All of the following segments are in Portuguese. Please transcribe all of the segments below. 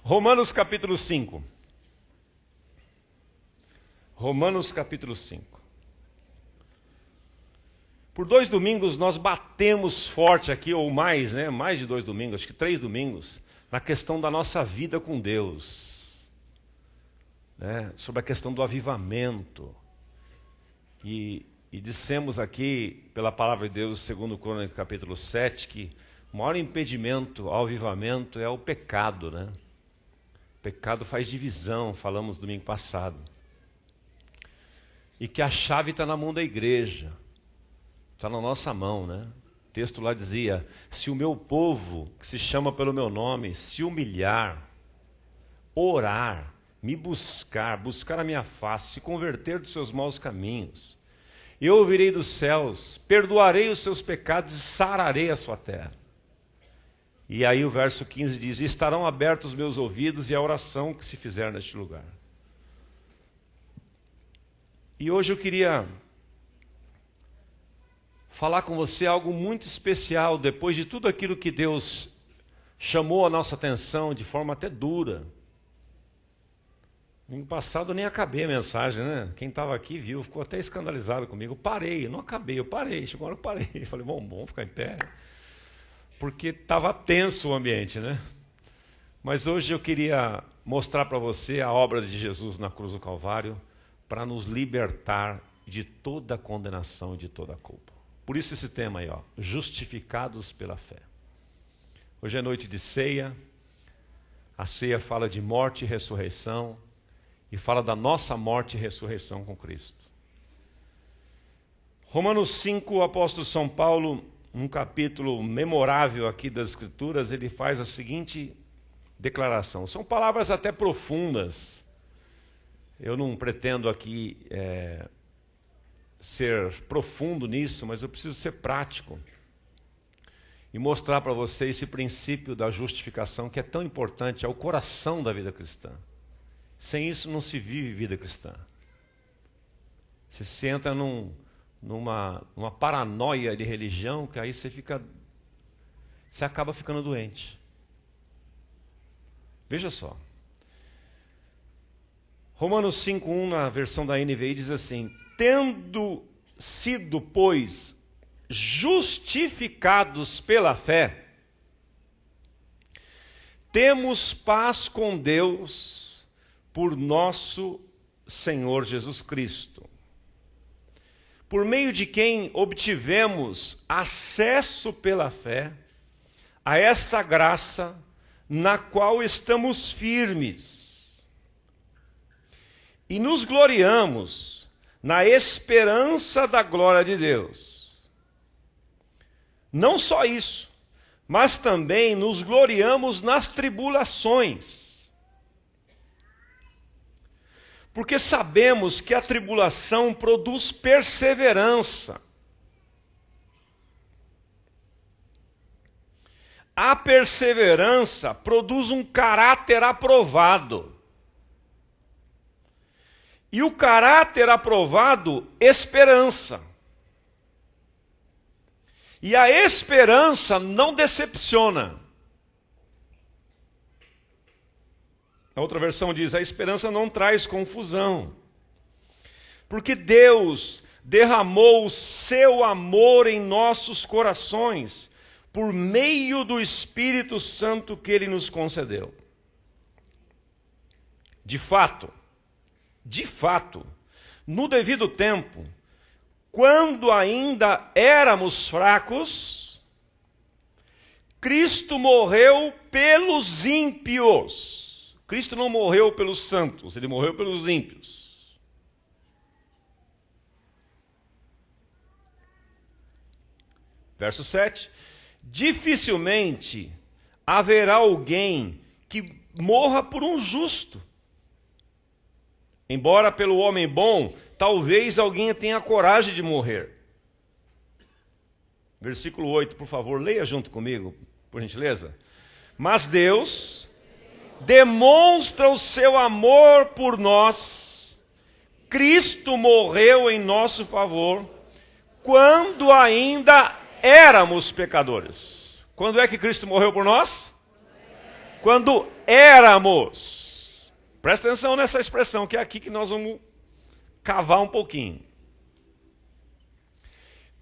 Romanos capítulo 5. Romanos capítulo 5. Por 2 domingos nós batemos forte aqui, ou mais, né? Mais de 2 domingos, acho que 3 domingos, na questão da nossa vida com Deus. Né? Sobre a questão do avivamento. E dissemos aqui, pela palavra de Deus, segundo Crônicas capítulo 7, que o maior impedimento ao avivamento é o pecado, né? O pecado faz divisão, falamos domingo passado. E que a chave está na mão da igreja. Está na nossa mão, né? O texto lá dizia: se o meu povo, que se chama pelo meu nome, se humilhar, orar, me buscar a minha face, se converter dos seus maus caminhos, eu ouvirei dos céus, perdoarei os seus pecados e sararei a sua terra. E aí o verso 15 diz: estarão abertos os meus ouvidos e a oração que se fizer neste lugar. E hoje eu queria falar com você algo muito especial, depois de tudo aquilo que Deus chamou a nossa atenção de forma até dura. No ano passado eu nem acabei a mensagem, né? Quem estava aqui viu, ficou até escandalizado comigo. Eu parei, não acabei, eu parei. Chegou uma hora eu parei. Falei, bom ficar em pé. Porque estava tenso o ambiente, né? Mas hoje eu queria mostrar para você a obra de Jesus na cruz do Calvário para nos libertar de toda a condenação e de toda a culpa. Por isso esse tema aí, ó, justificados pela fé. Hoje é noite de ceia. A ceia fala de morte e ressurreição e fala da nossa morte e ressurreição com Cristo. Romanos 5, o apóstolo São Paulo, um capítulo memorável aqui das Escrituras, ele faz a seguinte declaração. São palavras até profundas. Eu não pretendo aqui ser profundo nisso, mas eu preciso ser prático e mostrar para você esse princípio da justificação que é tão importante, é o coração da vida cristã. Sem isso não se vive vida cristã. Você se entra numa paranoia de religião, que aí você acaba ficando doente. Veja só. Romanos 5:1, na versão da NVI, diz assim: tendo sido, pois, justificados pela fé, temos paz com Deus por nosso Senhor Jesus Cristo, por meio de quem obtivemos acesso pela fé a esta graça na qual estamos firmes e nos gloriamos na esperança da glória de Deus. Não só isso, mas também nos gloriamos nas tribulações. Porque sabemos que a tribulação produz perseverança. A perseverança produz um caráter aprovado. E o caráter aprovado, esperança. E a esperança não decepciona. A outra versão diz: a esperança não traz confusão. Porque Deus derramou o seu amor em nossos corações por meio do Espírito Santo que Ele nos concedeu. De fato, no devido tempo, quando ainda éramos fracos, Cristo morreu pelos ímpios. Cristo não morreu pelos santos, Ele morreu pelos ímpios. Verso 7. Dificilmente haverá alguém que morra por um justo. Embora pelo homem bom, talvez alguém tenha coragem de morrer. Versículo 8, por favor, leia junto comigo, por gentileza. Mas Deus demonstra o seu amor por nós. Cristo morreu em nosso favor quando ainda éramos pecadores. Quando é que Cristo morreu por nós? Quando éramos. Presta atenção nessa expressão, que é aqui que nós vamos cavar um pouquinho.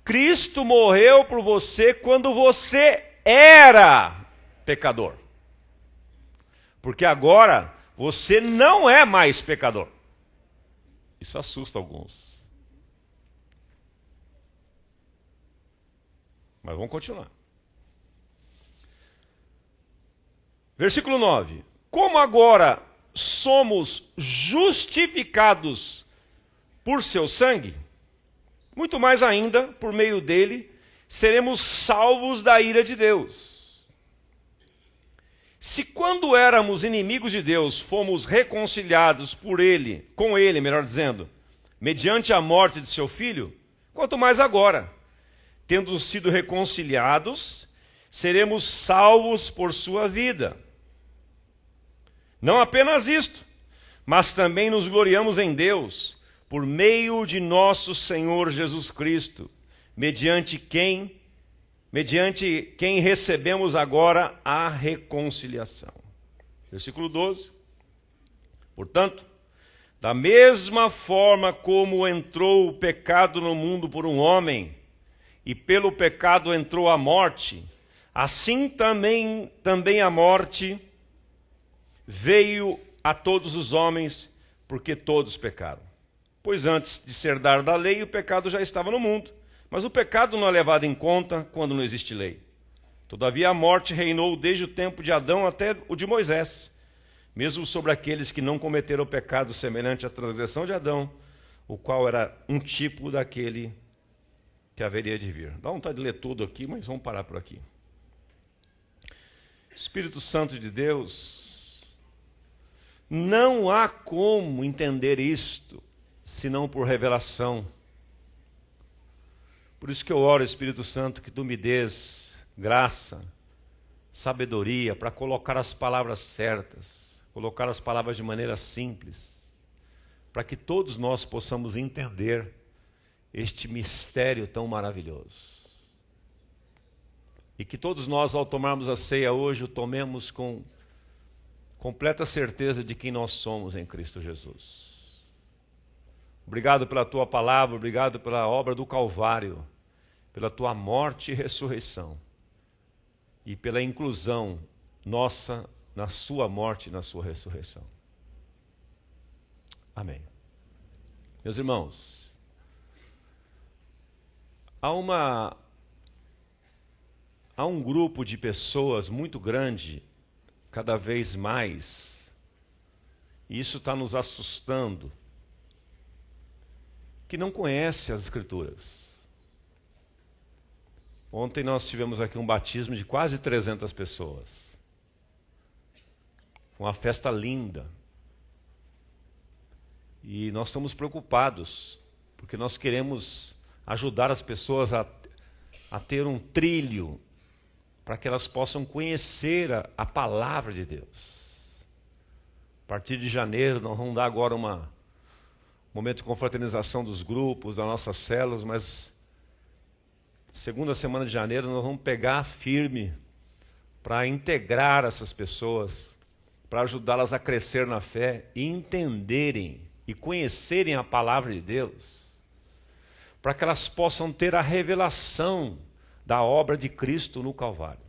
Cristo morreu por você quando você era pecador. Porque agora você não é mais pecador. Isso assusta alguns. Mas vamos continuar. Versículo 9. Como agora somos justificados por seu sangue, muito mais ainda, por meio dele, seremos salvos da ira de Deus. Se quando éramos inimigos de Deus, fomos reconciliados por ele, com ele, melhor dizendo, mediante a morte de seu filho, quanto mais agora, tendo sido reconciliados, seremos salvos por sua vida. Não apenas isto, mas também nos gloriamos em Deus, por meio de nosso Senhor Jesus Cristo, mediante quem recebemos agora a reconciliação. Versículo 12. Portanto, da mesma forma como entrou o pecado no mundo por um homem, e pelo pecado entrou a morte, assim também a morte veio a todos os homens, porque todos pecaram. Pois antes de ser dada da lei, o pecado já estava no mundo. Mas o pecado não é levado em conta quando não existe lei. Todavia a morte reinou desde o tempo de Adão até o de Moisés, mesmo sobre aqueles que não cometeram o pecado semelhante à transgressão de Adão, o qual era um tipo daquele que haveria de vir. Dá vontade de ler tudo aqui, mas vamos parar por aqui. Espírito Santo de Deus, não há como entender isto, senão por revelação. Por isso que eu oro, Espírito Santo, que tu me dês graça, sabedoria, para colocar as palavras certas, colocar as palavras de maneira simples, para que todos nós possamos entender este mistério tão maravilhoso. E que todos nós, ao tomarmos a ceia hoje, o tomemos com completa certeza de quem nós somos em Cristo Jesus. Obrigado pela tua palavra, obrigado pela obra do Calvário, pela tua morte e ressurreição, e pela inclusão nossa na sua morte e na sua ressurreição. Amém. Meus irmãos, há um grupo de pessoas muito grande, cada vez mais, e isso está nos assustando, que não conhece as Escrituras. Ontem nós tivemos aqui um batismo de quase 300 pessoas. Uma festa linda. E nós estamos preocupados, porque nós queremos ajudar as pessoas a ter um trilho para que elas possam conhecer a palavra de Deus. A partir de janeiro, nós vamos dar agora um momento de confraternização dos grupos, das nossas células, mas segunda semana de janeiro nós vamos pegar firme para integrar essas pessoas, para ajudá-las a crescer na fé e entenderem e conhecerem a palavra de Deus, para que elas possam ter a revelação da obra de Cristo no Calvário.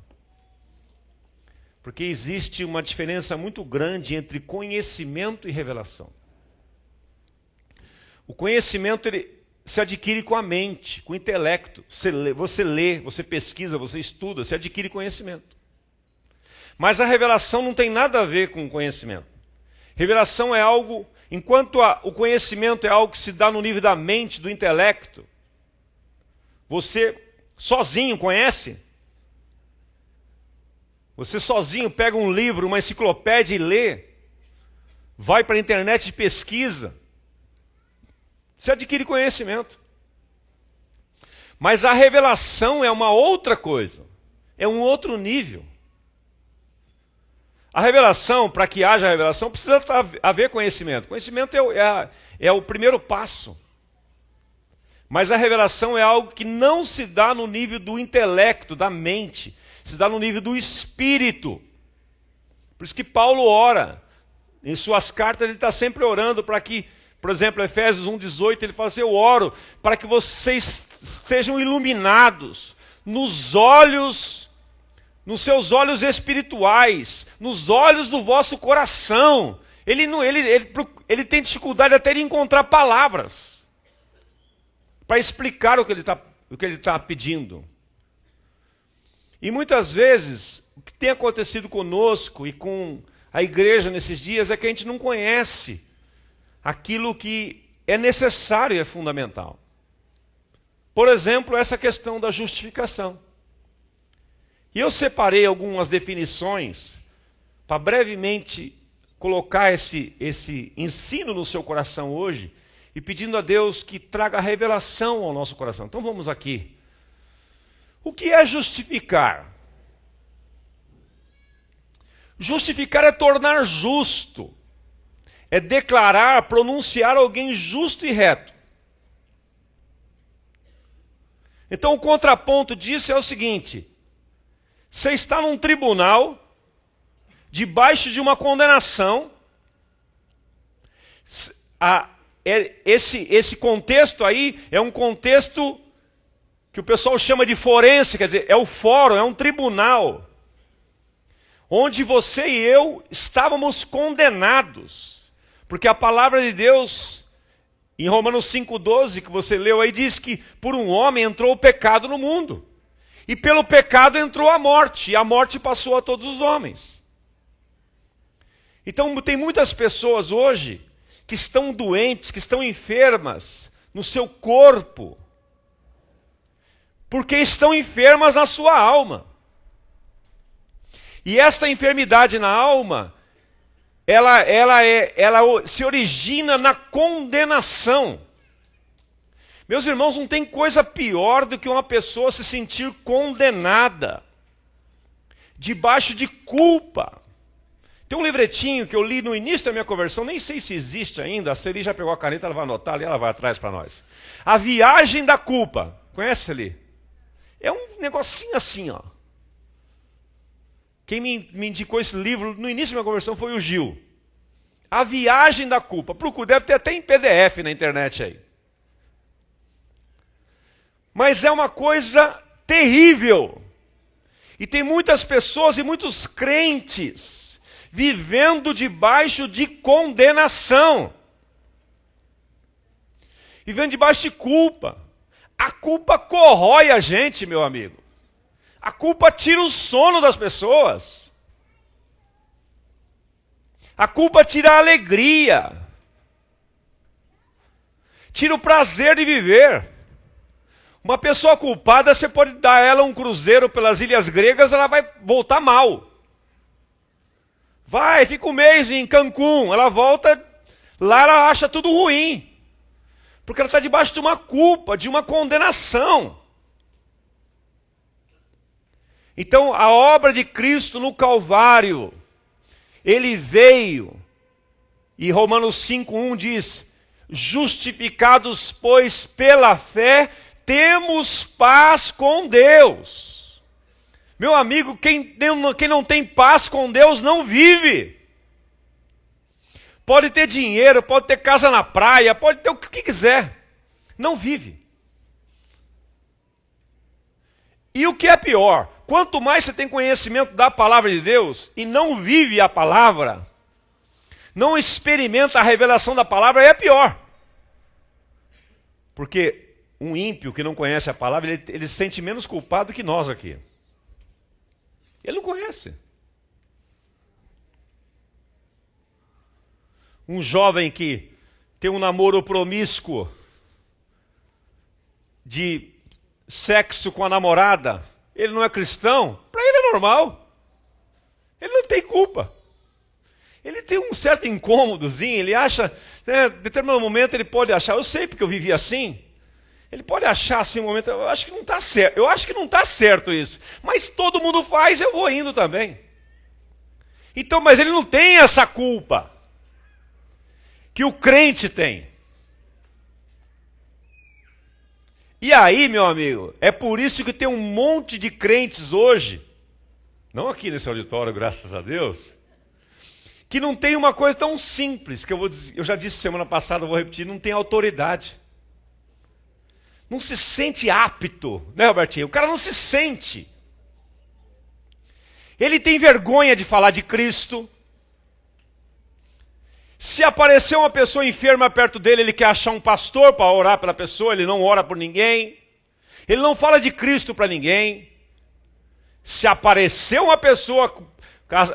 Porque existe uma diferença muito grande entre conhecimento e revelação. O conhecimento ele se adquire com a mente, com o intelecto. Você lê, você pesquisa, você estuda, você adquire conhecimento. Mas a revelação não tem nada a ver com o conhecimento. Revelação é algo, enquanto o conhecimento é algo que se dá no nível da mente, do intelecto, você sozinho conhece? Você sozinho pega um livro, uma enciclopédia e lê? Vai para a internet e pesquisa? Você adquire conhecimento. Mas a revelação é uma outra coisa. É um outro nível. A revelação, para que haja revelação, precisa haver conhecimento. Conhecimento é o primeiro passo. Mas a revelação é algo que não se dá no nível do intelecto, da mente. Se dá no nível do espírito. Por isso que Paulo ora. Em suas cartas ele está sempre orando para que, por exemplo, Efésios 1,18, ele fala assim, eu oro para que vocês sejam iluminados nos seus olhos espirituais, nos olhos do vosso coração. Ele tem dificuldade até de encontrar palavras para explicar o que ele está pedindo. E muitas vezes, o que tem acontecido conosco e com a igreja nesses dias é que a gente não conhece aquilo que é necessário e é fundamental. Por exemplo, essa questão da justificação. E eu separei algumas definições para brevemente colocar esse ensino no seu coração hoje e pedindo a Deus que traga revelação ao nosso coração. Então vamos aqui. O que é justificar? Justificar é tornar justo, é declarar, pronunciar alguém justo e reto. Então o contraponto disso é o seguinte: você está num tribunal, debaixo de uma condenação, esse contexto aí é um contexto que o pessoal chama de forense, quer dizer, é o fórum, é um tribunal, onde você e eu estávamos condenados, porque a palavra de Deus, em Romanos 5,12, que você leu aí, diz que por um homem entrou o pecado no mundo, e pelo pecado entrou a morte, e a morte passou a todos os homens. Então tem muitas pessoas hoje que estão doentes, que estão enfermas no seu corpo, porque estão enfermas na sua alma. E esta enfermidade na alma, ela se origina na condenação. Meus irmãos, não tem coisa pior do que uma pessoa se sentir condenada, debaixo de culpa. Tem um livretinho que eu li no início da minha conversão, nem sei se existe ainda, a Celi já pegou a caneta, ela vai anotar ali, ela vai atrás para nós. A Viagem da Culpa. Conhece ali? É um negocinho assim, ó. Quem me indicou esse livro no início da minha conversão foi o Gil. A Viagem da Culpa. Procura, deve ter até em PDF na internet aí. Mas é uma coisa terrível. E tem muitas pessoas e muitos crentes vivendo debaixo de condenação. Vivendo debaixo de culpa. A culpa corrói a gente, meu amigo. A culpa tira o sono das pessoas. A culpa tira a alegria. Tira o prazer de viver. Uma pessoa culpada, você pode dar a ela um cruzeiro pelas ilhas gregas, ela vai voltar mal. Vai, fica um mês em Cancún, ela volta, lá ela acha tudo ruim. Porque ela está debaixo de uma culpa, de uma condenação. Então, a obra de Cristo no Calvário, ele veio, e Romanos 5,1 diz, justificados, pois, pela fé, temos paz com Deus. Meu amigo, quem não tem paz com Deus não vive. Pode ter dinheiro, pode ter casa na praia, pode ter o que quiser. Não vive. E o que é pior, quanto mais você tem conhecimento da palavra de Deus e não vive a palavra, não experimenta a revelação da palavra, é pior. Porque um ímpio que não conhece a palavra, ele se sente menos culpado que nós aqui. Ele não conhece. Um jovem que tem um namoro promíscuo de sexo com a namorada, ele não é cristão, para ele é normal. Ele não tem culpa. Ele tem um certo incômodozinho, ele acha, em determinado momento ele pode achar, eu sei porque eu vivi assim, ele pode achar assim um momento, eu acho que não está certo, isso, mas todo mundo faz, eu vou indo também. Então, mas ele não tem essa culpa que o crente tem. E aí, meu amigo, é por isso que tem um monte de crentes hoje, não aqui nesse auditório, graças a Deus, que não tem uma coisa tão simples, que eu já disse semana passada, eu vou repetir, não tem autoridade. Não se sente apto, né, Robertinho? O cara não se sente. Ele tem vergonha de falar de Cristo. Se aparecer uma pessoa enferma perto dele, ele quer achar um pastor para orar pela pessoa, ele não ora por ninguém. Ele não fala de Cristo para ninguém. Se aparecer uma pessoa,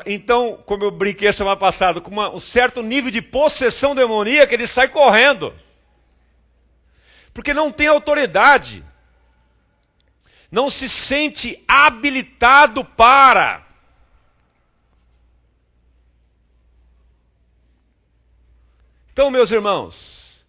então, como eu brinquei semana passada, com um certo nível de possessão demoníaca, ele sai correndo. Porque não tem autoridade. Não se sente habilitado para. Então, meus irmãos,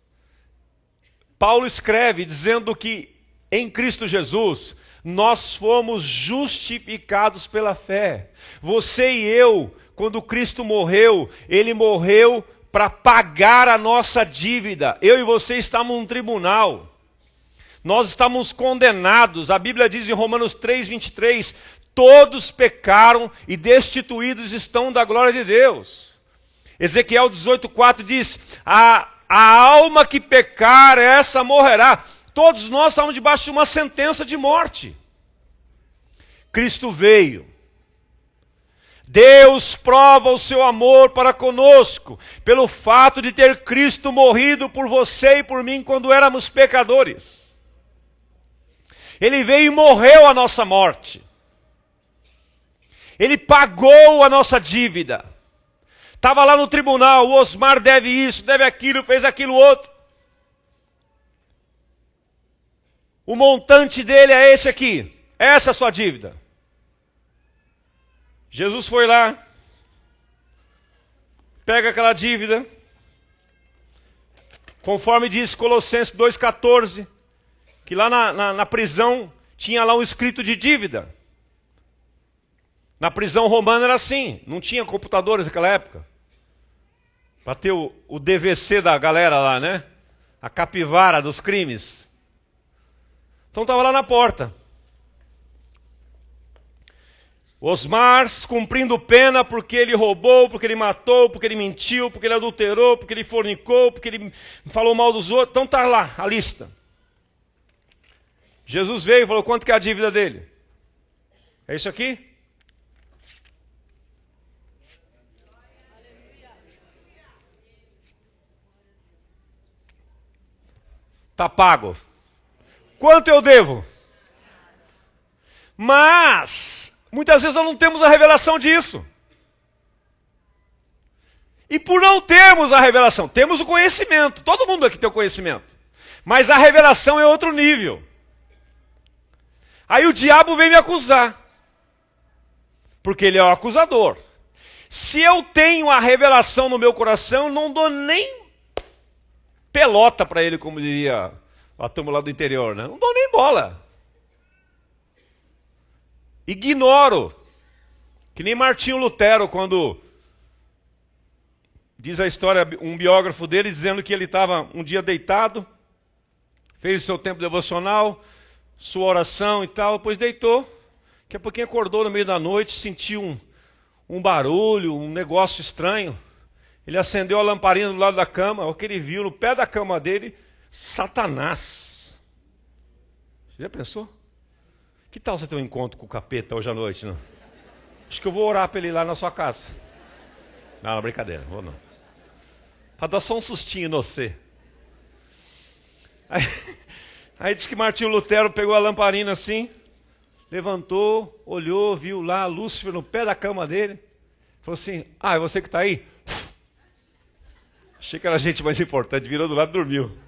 Paulo escreve dizendo que em Cristo Jesus nós fomos justificados pela fé. Você e eu, quando Cristo morreu, Ele morreu para pagar a nossa dívida. Eu e você estamos num tribunal. Nós estamos condenados. A Bíblia diz em Romanos 3:23, todos pecaram e destituídos estão da glória de Deus. Ezequiel 18:4 diz, a alma que pecar, essa morrerá. Todos nós estamos debaixo de uma sentença de morte. Cristo veio. Deus prova o seu amor para conosco, pelo fato de ter Cristo morrido por você e por mim quando éramos pecadores. Ele veio e morreu a nossa morte. Ele pagou a nossa dívida. Estava lá no tribunal, o Osmar deve isso, deve aquilo, fez aquilo outro. O montante dele é esse aqui. Essa é a sua dívida. Jesus foi lá, pega aquela dívida, conforme diz Colossenses 2,14, que lá na prisão tinha lá um escrito de dívida. Na prisão romana era assim, não tinha computadores naquela época. Para ter o DVC da galera lá, né? A capivara dos crimes. Então estava lá na porta. Osmar cumprindo pena porque ele roubou, porque ele matou, porque ele mentiu, porque ele adulterou, porque ele fornicou, porque ele falou mal dos outros. Então está lá a lista. Jesus veio e falou, quanto que é a dívida dele? É isso aqui? Está pago. Quanto eu devo? Mas, muitas vezes nós não temos a revelação disso. E por não termos a revelação, temos o conhecimento. Todo mundo aqui tem o conhecimento. Mas a revelação é outro nível. Aí o diabo vem me acusar. Porque ele é o acusador. Se eu tenho a revelação no meu coração, eu não dou nem pelota para ele, como diria a turma lá do interior, né? Não dou nem bola. Ignoro. Que nem Martinho Lutero, quando diz a história, um biógrafo dele, dizendo que ele estava um dia deitado, fez o seu tempo devocional, sua oração e tal, depois deitou, daqui a pouquinho acordou no meio da noite, sentiu um barulho, um negócio estranho. Ele acendeu a lamparina do lado da cama, o que ele viu no pé da cama dele, Satanás. Você já pensou? Que tal você ter um encontro com o capeta hoje à noite, não? Acho que eu vou orar para ele ir lá na sua casa. Não, brincadeira, vou não. Para dar só um sustinho em você. Aí diz que Martinho Lutero pegou a lamparina assim, levantou, olhou, viu lá Lúcifer no pé da cama dele. Falou assim, é você que está aí? Achei que era gente mais importante, virou do lado e dormiu.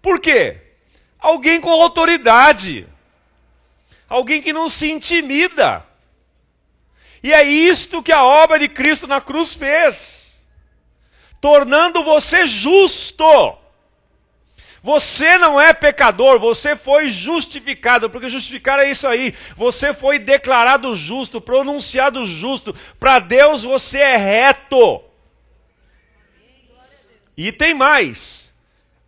Por quê? Alguém com autoridade. Alguém que não se intimida. E é isto que a obra de Cristo na cruz fez. Tornando você justo. Você não é pecador, você foi justificado, porque justificar é isso aí. Você foi declarado justo, pronunciado justo. Para Deus você é reto. E tem mais.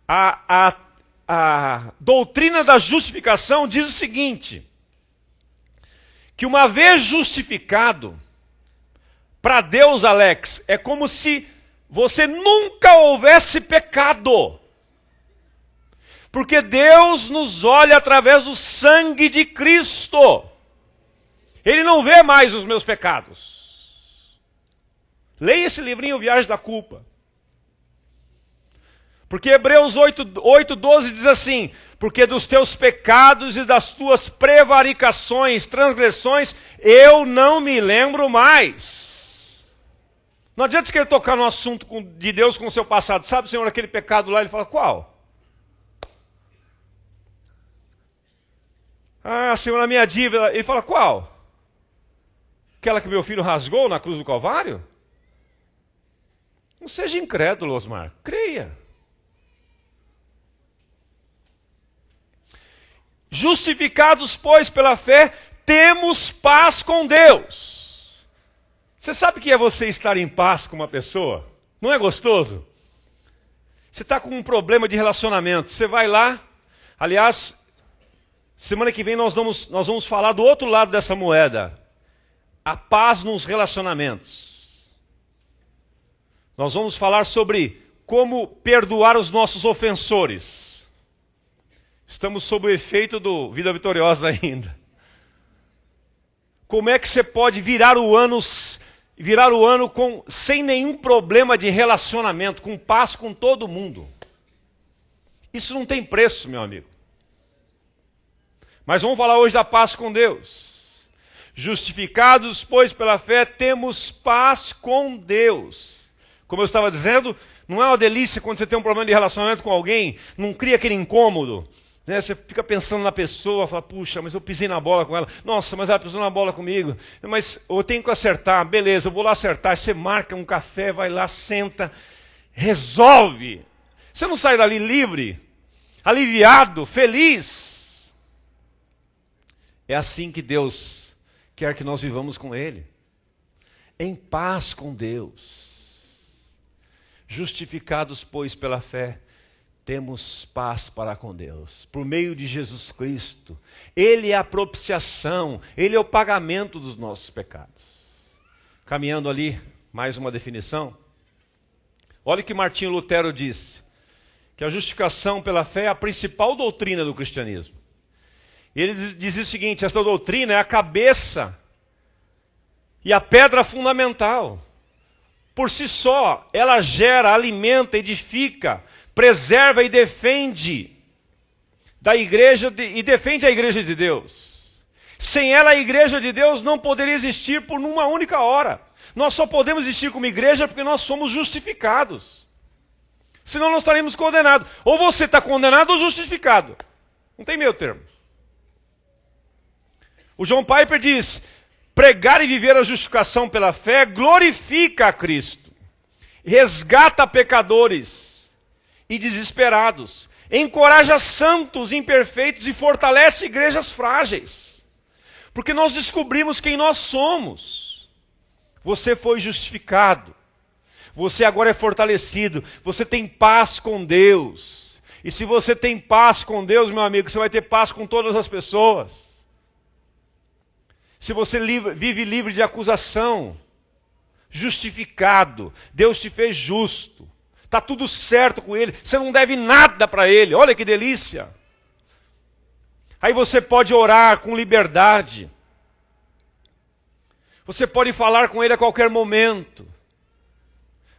A doutrina da justificação diz o seguinte, que uma vez justificado, Para Deus, Alex, é como se você nunca houvesse pecado. Porque Deus nos olha através do sangue de Cristo. Ele não vê mais os meus pecados. Leia esse livrinho, Viagem da Culpa. Porque Hebreus 8:12 diz assim: porque dos teus pecados e das tuas prevaricações, transgressões, eu não me lembro mais. Não adianta querer tocar no assunto de Deus com o seu passado. Sabe, Senhor, aquele pecado lá? Ele fala, qual? Ah, Senhor, a minha dívida. Ele fala, qual? Aquela que meu filho rasgou na cruz do Calvário? Não seja incrédulo, Osmar. Creia. Justificados, pois, pela fé, temos paz com Deus. Você sabe o que é você estar em paz com uma pessoa? Não é gostoso? Você está com um problema de relacionamento. Você vai lá. Aliás, semana que vem nós vamos falar do outro lado dessa moeda. A paz nos relacionamentos. Nós vamos falar sobre como perdoar os nossos ofensores. Estamos sob o efeito do Vida Vitoriosa ainda. Como é que você pode virar o ano sem nenhum problema de relacionamento, com paz com todo mundo? Isso não tem preço, meu amigo. Mas vamos falar hoje da paz com Deus. Justificados, pois, pela fé, temos paz com Deus. Como eu estava dizendo, não é uma delícia quando você tem um problema de relacionamento com alguém, não cria aquele incômodo. Né? Você fica pensando na pessoa, fala, puxa, mas eu pisei na bola com ela. Nossa, mas ela pisou na bola comigo. Mas eu tenho que acertar. Beleza, eu vou lá acertar. Você marca um café, vai lá, senta, resolve. Você não sai dali livre, aliviado, feliz. É assim que Deus quer que nós vivamos com Ele. Em paz com Deus. Justificados, pois, pela fé, temos paz para com Deus, por meio de Jesus Cristo. Ele é a propiciação, Ele é o pagamento dos nossos pecados. Caminhando ali, mais uma definição. Olha o que Martinho Lutero disse, que a justificação pela fé é a principal doutrina do cristianismo. Ele dizia o seguinte, esta doutrina é a cabeça e a pedra fundamental. Por si só, ela gera, alimenta, edifica, preserva e defende da igreja e defende a igreja de Deus. Sem ela, a igreja de Deus não poderia existir por uma única hora. Nós só podemos existir como igreja porque nós somos justificados. Senão nós estaremos condenados. Ou você está condenado ou justificado. Não tem meio termo. O John Piper diz, pregar e viver a justificação pela fé glorifica a Cristo, resgata pecadores e desesperados, encoraja santos imperfeitos e fortalece igrejas frágeis. Porque nós descobrimos quem nós somos. Você foi justificado. Você agora é fortalecido. Você tem paz com Deus. E se você tem paz com Deus, meu amigo, você vai ter paz com todas as pessoas. Se você vive livre de acusação, justificado, Deus te fez justo, está tudo certo com Ele, você não deve nada para Ele, olha que delícia. Aí você pode orar com liberdade, você pode falar com Ele a qualquer momento.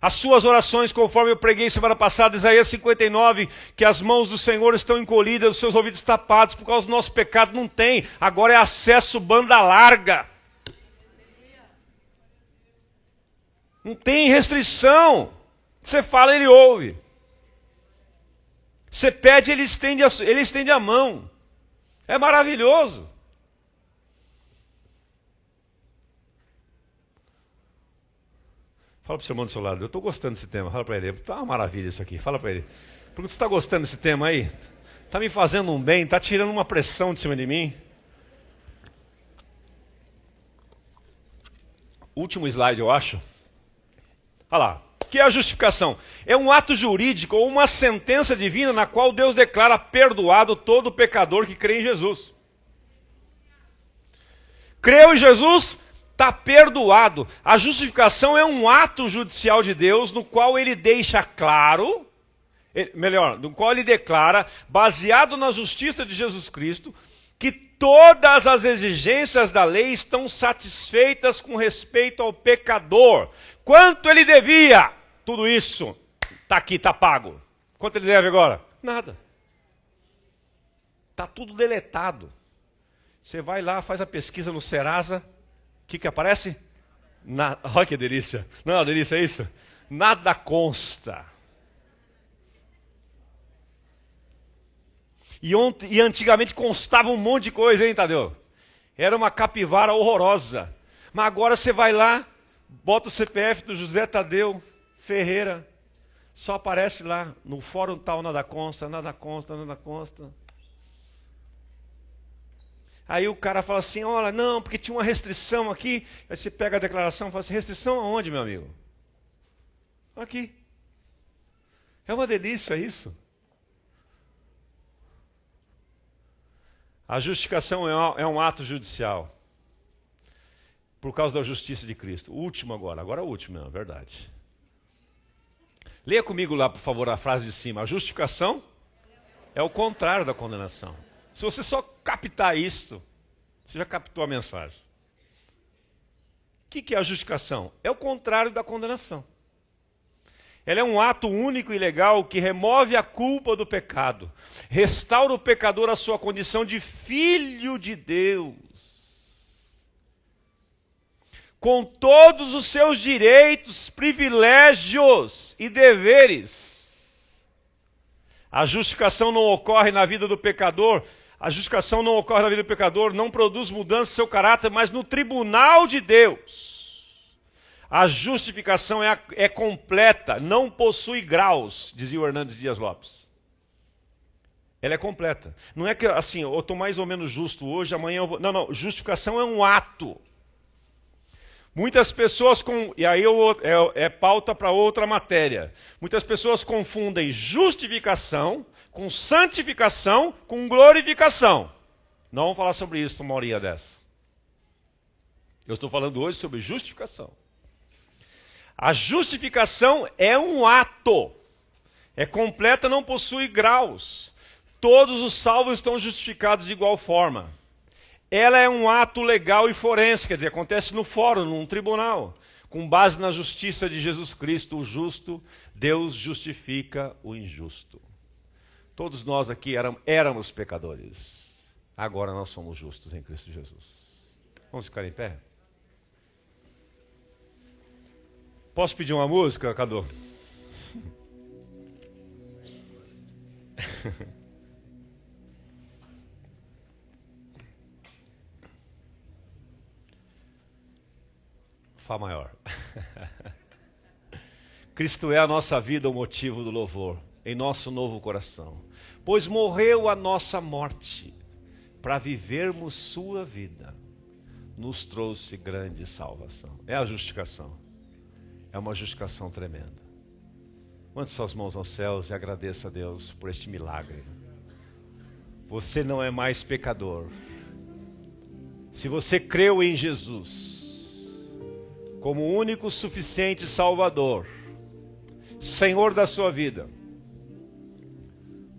As suas orações, conforme eu preguei semana passada, Isaías 59, que as mãos do Senhor estão encolhidas, os seus ouvidos tapados, por causa do nosso pecado, não tem. Agora é acesso banda larga. Não tem restrição. Você fala, Ele ouve. Você pede, Ele estende a mão. É maravilhoso. Fala para o seu irmão do seu lado, eu estou gostando desse tema. Fala para ele, está uma maravilha isso aqui. Fala para ele, porque você está gostando desse tema aí? Está me fazendo um bem, está tirando uma pressão de cima de mim. Último slide, eu acho. Olha lá, o que é a justificação? É um ato jurídico ou uma sentença divina na qual Deus declara perdoado todo pecador que crê em Jesus. Creu em Jesus, está perdoado. A justificação é um ato judicial de Deus no qual ele deixa claro, no qual ele declara, baseado na justiça de Jesus Cristo, que todas as exigências da lei estão satisfeitas com respeito ao pecador. Quanto ele devia? Tudo isso está aqui, está pago. Quanto ele deve agora? Nada. Está tudo deletado. Você vai lá, faz a pesquisa no Serasa, o que aparece? Olha que delícia. Não é uma delícia isso? Nada consta. E antigamente constava um monte de coisa, hein, Tadeu? Era uma capivara horrorosa. Mas agora você vai lá, bota o CPF do José Tadeu Ferreira, só aparece lá, no fórum tal, nada consta, nada consta, nada consta. Aí o cara fala assim, olha, não, porque tinha uma restrição aqui. Aí você pega a declaração e fala assim, restrição aonde, meu amigo? Aqui. É uma delícia isso. A justificação é um ato judicial. Por causa da justiça de Cristo. O último agora é o último, é verdade. Leia comigo lá, por favor, a frase de cima. A justificação é o contrário da condenação. Se você só captar isto, você já captou a mensagem. O que é a justificação? É o contrário da condenação. Ela é um ato único e legal que remove a culpa do pecado, restaura o pecador à sua condição de filho de Deus, com todos os seus direitos, privilégios e deveres. A justificação não ocorre na vida do pecador, não produz mudança no seu caráter, mas no tribunal de Deus. A justificação é completa, não possui graus, dizia o Hernandes Dias Lopes. Ela é completa. Não é que assim, eu estou mais ou menos justo hoje, amanhã eu vou... Não, justificação é um ato. Muitas pessoas, e aí é pauta para outra matéria. Muitas pessoas confundem justificação com santificação com glorificação. Não vamos falar sobre isso uma horinha dessa. Eu estou falando hoje sobre justificação. A justificação é um ato. É completa, não possui graus. Todos os salvos estão justificados de igual forma. Ela é um ato legal e forense, quer dizer, acontece no fórum, num tribunal. Com base na justiça de Jesus Cristo, o justo, Deus justifica o injusto. Todos nós aqui éramos pecadores. Agora nós somos justos em Cristo Jesus. Vamos ficar em pé? Posso pedir uma música, Cadu? Fá maior. Cristo é a nossa vida, o motivo do louvor, em nosso novo coração. Pois morreu a nossa morte, para vivermos sua vida. Nos trouxe grande salvação. É a justificação. É uma justificação tremenda. Levante suas mãos aos céus e agradeça a Deus por este milagre. Você não é mais pecador. Se você creu em Jesus como o único suficiente Salvador, Senhor da sua vida,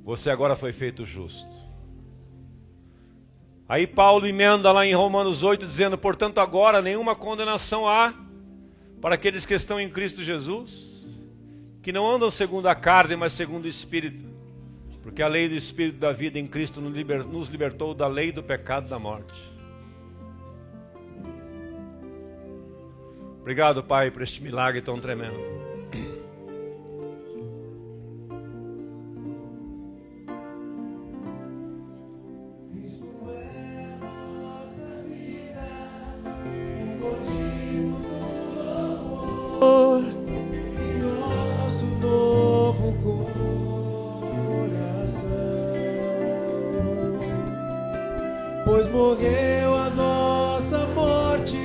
você agora foi feito justo. Aí Paulo emenda lá em Romanos 8 dizendo, portanto agora nenhuma condenação há para aqueles que estão em Cristo Jesus, que não andam segundo a carne, mas segundo o Espírito, porque a lei do Espírito da vida em Cristo nos libertou da lei do pecado e da morte. Obrigado, Pai, por este milagre tão tremendo. Pois morreu a nossa morte,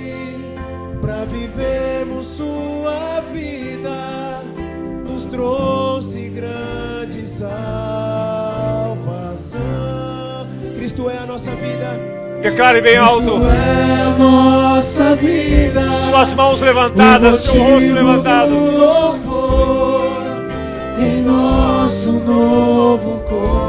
para vivermos sua vida, nos trouxe grande salvação. Cristo é a nossa vida, Declare bem alto. Cristo é a nossa vida. Suas mãos levantadas, seu rosto levantado. Louvor em nosso novo coração.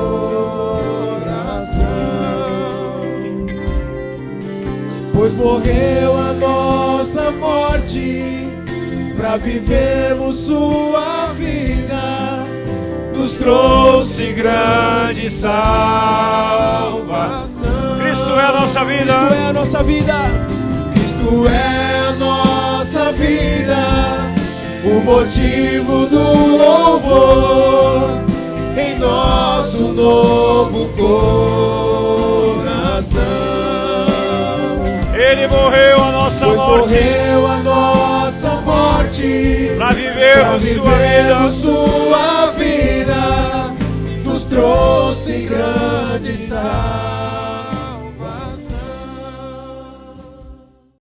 Pois morreu a nossa morte para vivermos sua vida. Nos trouxe grande salvação. Cristo é a nossa vida. Cristo é a nossa vida. Cristo é a nossa vida. O motivo do louvor em nosso novo coração. Ele morreu a nossa Pois morte morreu a nossa morte para vivermos sua vida.